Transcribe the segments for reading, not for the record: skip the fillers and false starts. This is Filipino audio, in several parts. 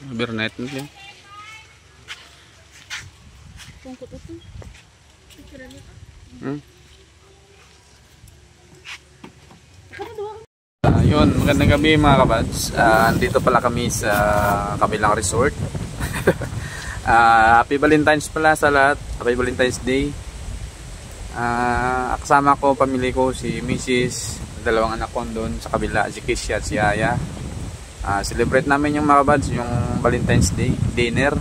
Overnight na yan. Yun, magandang gabi mga kabads. Andito pala kami sa kabilang resort. Happy Valentine's pala sa lahat. Happy Valentine's Day. Kasama ko, pamilya ko, si Mrs. Dalawang anak ko doon sa kabila, si Kisha at si Aya. Celebrate namin yung mga kabads, yung Valentine's Day dinner.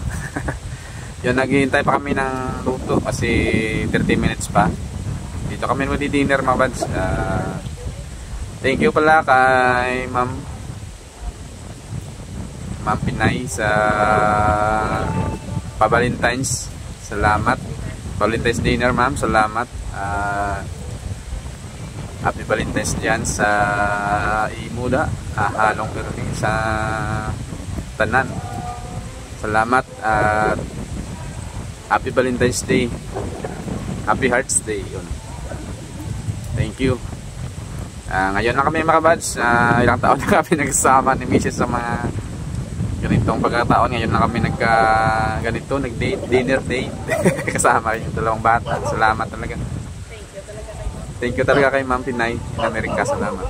Yun, naghihintay pa kami ng luto kasi 30 minutes pa. Dito kami magdi-dinner mga kabads. Thank you pala kay Ma'am Pinay sa pa-Valentine's. Salamat. Valentine's dinner, ma'am. Salamat. Happy Valentine's dyan sa Imuda. Halong perting sa Tanan. Salamat at Happy Valentine's Day. Happy Hearts Day. Yun. Thank you. Ngayon na kami mga kabads, ilang taon na kami nagsama ni Mrs. sa mga ganitong pagkataon. Ngayon na kami ganito, nag-date, dinner date. Kasama yung dalawang bata. Salamat talaga. Thank you talaga kay Ma'am Pinay in America. Salamat.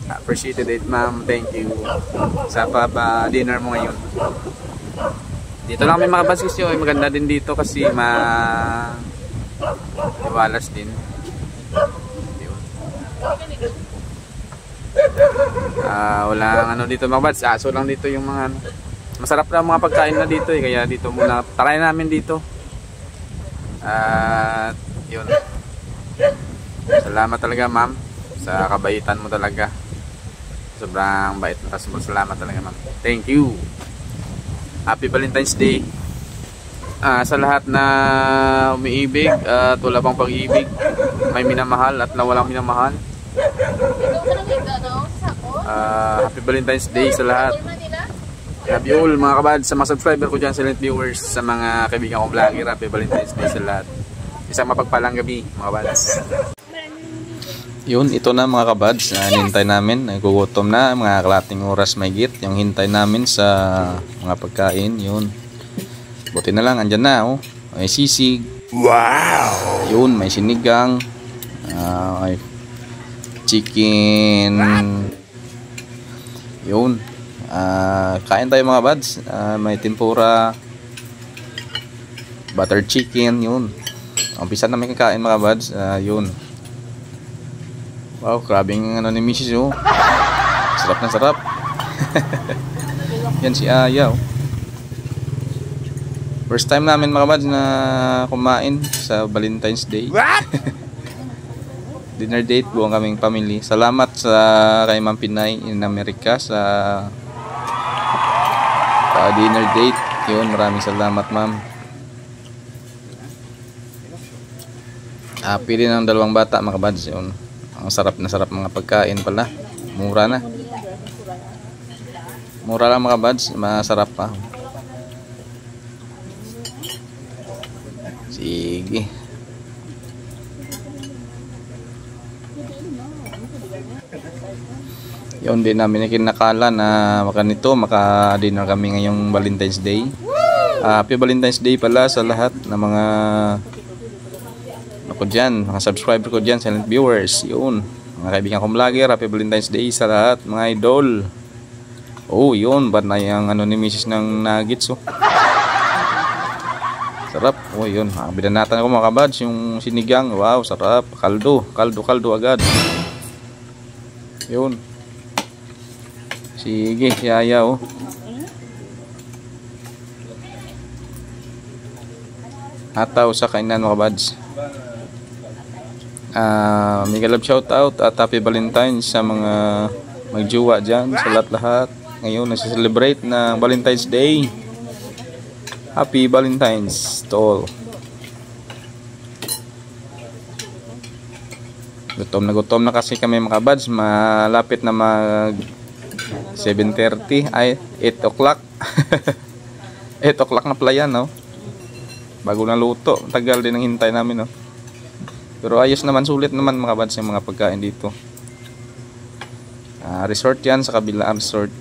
Appreciated it, ma'am. Thank you sa dinner mo ngayon. Dito lang kami mga kabads kasi maganda din dito kasi iwalas din. Walang ano dito mga bads, aso lang dito yung mga masarap na mga pagkain na dito kaya dito muna try namin dito. Yun, salamat talaga ma'am sa kabaitan mo talaga, sobrang bait na tasmo. Salamat talaga ma'am, thank you. Happy Valentine's Day sa lahat na umiibig at wala pang pag-ibig, may minamahal at na walang minamahal. Happy Valentine's Day sa lahat. Happy all mga kabads, sa mga subscriber ko dyan, silent viewers, sa mga kaibigan kong vlogger. Happy Valentine's Day sa lahat. Isang mapagpalang gabi mga kabads. Yun, ito na mga kabads, hinintay namin, nagugutom na, mga kalating oras may git yung hintay namin sa mga pagkain. Yun, buti na lang, andyan na oh. May sisig. Wow! Yun, may sinigang, may chicken. Yun, kain tayo mga bads. May tempura, butter chicken. Yun, umpisa na may kakain mga bads. Yun, wow, grabing ano ni Mrs. Oh. Sarap na sarap. Yan si Aya oh. First time namin mga bads na kumain sa Valentine's Day. Dinner date, buong kaming family. Salamat sa kay Ma'am Pinay in America sa dinner date. Yun, maraming salamat ma'am. Happy rin ang dalawang bata mga kabads. Yun, ang sarap na sarap mga pagkain pala. Mura na. Mura lang mga kabads, masarap pa. Sige. Yun, din namin kinakala na maka-dinner kami ngayong Valentine's Day. Happy Valentine's Day pala sa lahat ng mga ako dyan, mga subscriber ko dyan, silent viewers. Yun, mga kaibigan kong vlogger, Happy Valentine's Day sa lahat, mga idol. Oh, yun, ba't na yung ano ni Mrs. ng nuggets oh. Sarap. Oh, yun, binanatan ko mga kabads, yung sinigang. Wow, sarap. Kaldo agad. Yun. Sige, si Aya oh. Ataw sa kainan mga kabads. Mega love shout out at Happy Valentine's sa mga magjowa dyan, sa lahat-lahat. Ngayon nasa-celebrate na Valentine's Day. Happy Valentine's to all. Gutom na kasi kami mga kabads. Malapit na mag 7:30 ay 8 o'clock. 8 o'clock na pala yan no? Bago na luto. Tagal din ang hintay namin no? Pero ayos naman, sulit naman mga bads yung mga pagkain dito. Resort yan, sa kabilang resort.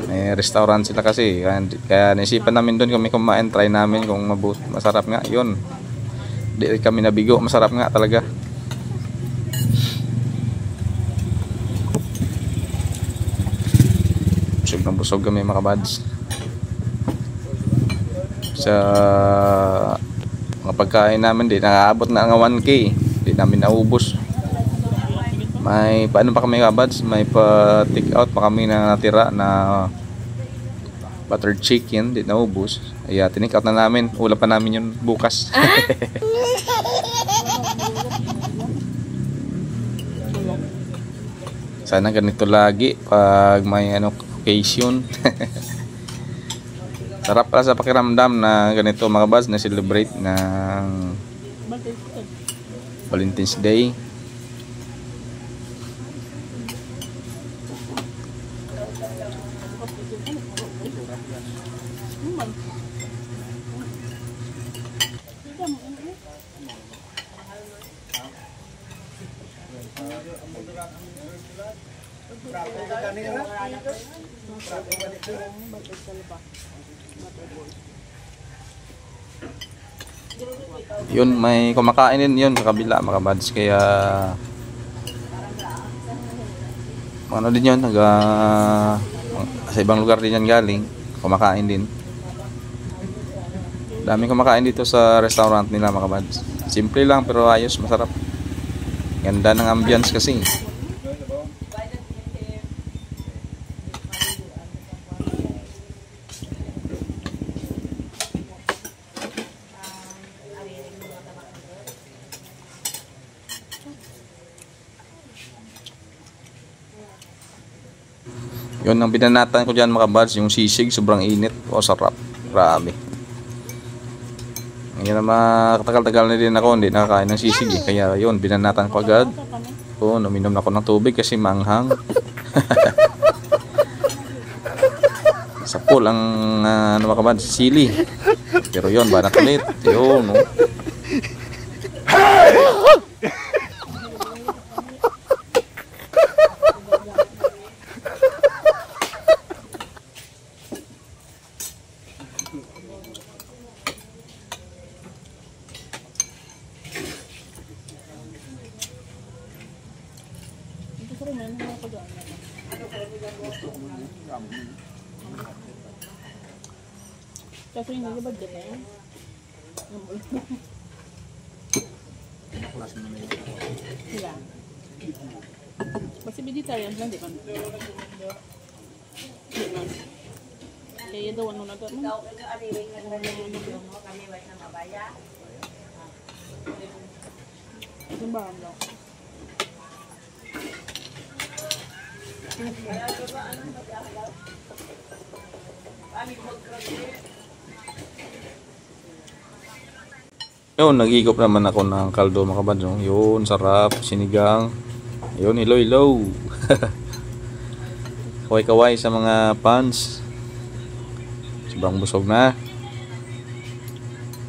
May restaurant sila kasi. Kaya naisipan namin doon kami kumain, try namin kung masarap nga. Yun. Di kami nabigo, masarap nga talaga. Busog na busog kami mga bads. Sa mga pagkain namin, di nakaabot na nga 1K. Di namin naubos. May paano pa kami mga bads, may pa take out pa kami na natira na buttered chicken, di naubos. Ay tinake out na namin, ulam pa namin yun bukas. Sana ganito lagi pag may occasion. Sarap pala sa pakiramdam na ganito mga bads, na celebrate ng Valentine's Day. Yun, may kumakain din yun sa kabila mga bads, kaya ano din yun, sa ibang lugar din yan galing, kumakain din. Daming kumakain dito sa restaurant nila mga bads. Simple lang pero ayos, masarap. Ganda ng ambience kasi. Yun ang binanatan ko dyan mga bads, yung sisig, sobrang init. O sarap, grabe. Ngayon na matagal-tagal na din ako, hindi nakakain ng sisig eh. Kaya yun, binanatan ko agad. O, uminom na ako ng tubig kasi manghang. Sa pool ang mga bads, sili. Pero yun, banat ulit. Yun, no. Kasi hindi ba dito eh? Sila. Kasi vegetarian lang, di ba? Kaya daw ano na ito? Ito ba ang daw? Yun, nag-igop naman ako ng kaldo mga kabads. Yun, sarap, sinigang. Yun, hello. Kaway-kaway sa mga fans. Sobrang busog na.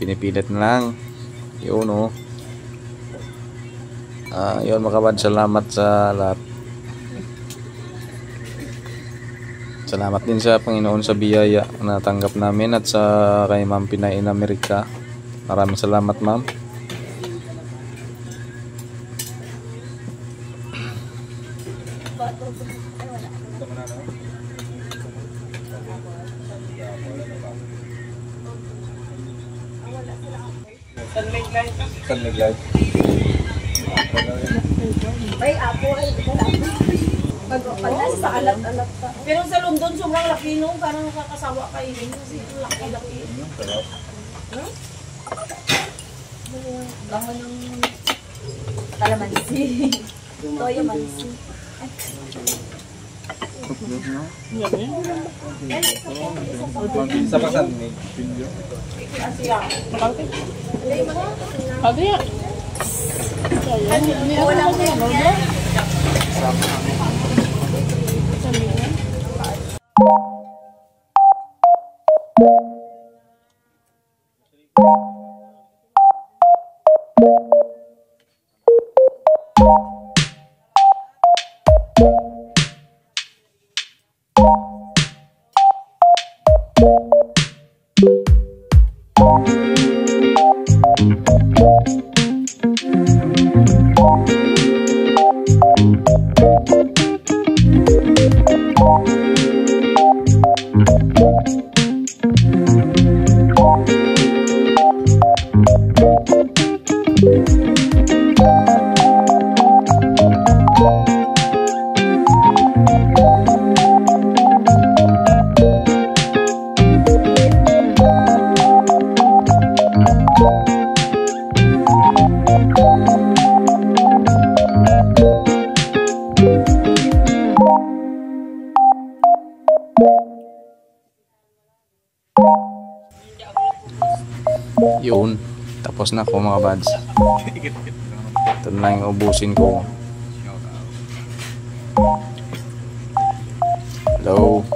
Pinipilit na lang. Yun, oh. Yun mga kabads, salamat sa lahat. Salamat din sa Panginoon sa biyaya na natanggap namin at sa kay Ma'am Pinay in America. Maraming salamat, ma'am. Sunlight. Ay, ako ay pag sa alat-alat ka. Pero sa London, sobrang laki nung parang nakakasawa kayo. Kasi laki-laki. Bango ng kalamansi. Toyo mansi. Sa pasan ni video. Adria. Wala ko yan. Yun, tapos na ako mga buds. Ito na lang yung ubusin ko. Hello.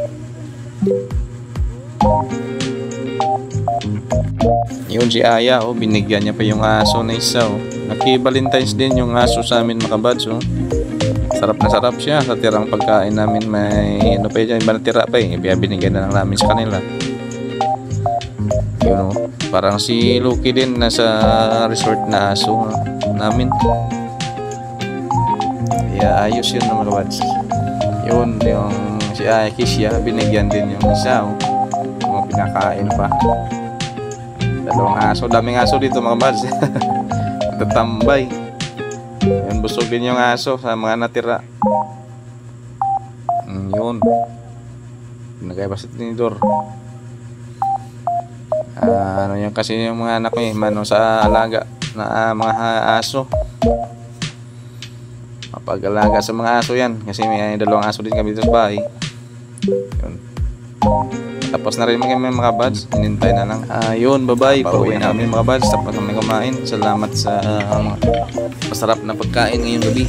Yun si Aya, oh, binigyan niya pa yung aso na isa. Oh. Naki-Valentine's din yung aso sa amin mga buds. Oh. Sarap na sarap siya sa tirang pagkain namin. May ano pa yun, iba na tira pa eh. Binigyan na lang namin sa kanila. Yun, oh. Parang si Lucky din nasa resort na aso namin. Kaya ayos yun mga buds. Yun, yung si Kisha, binigyan din yung isa. Oh. Mga pinakain pa. Dalawang aso. Daming aso dito mga buds. Tatambay. Yun, busog din yung aso sa mga natira. Yun. Nagay pa sa tinidor. Ano yung kasi yung mga anak ko eh, mano sa alaga na mga aso. Mapag-alaga sa mga aso yan kasi may dalawang aso din kami dito sa bahay. Yun. Tapos na rin mga buds, hinintay na lang. Yun, bye-bye. Pauwi namin mga buds, tapos kami kumain. Salamat sa masarap na pagkain ngayong gabi.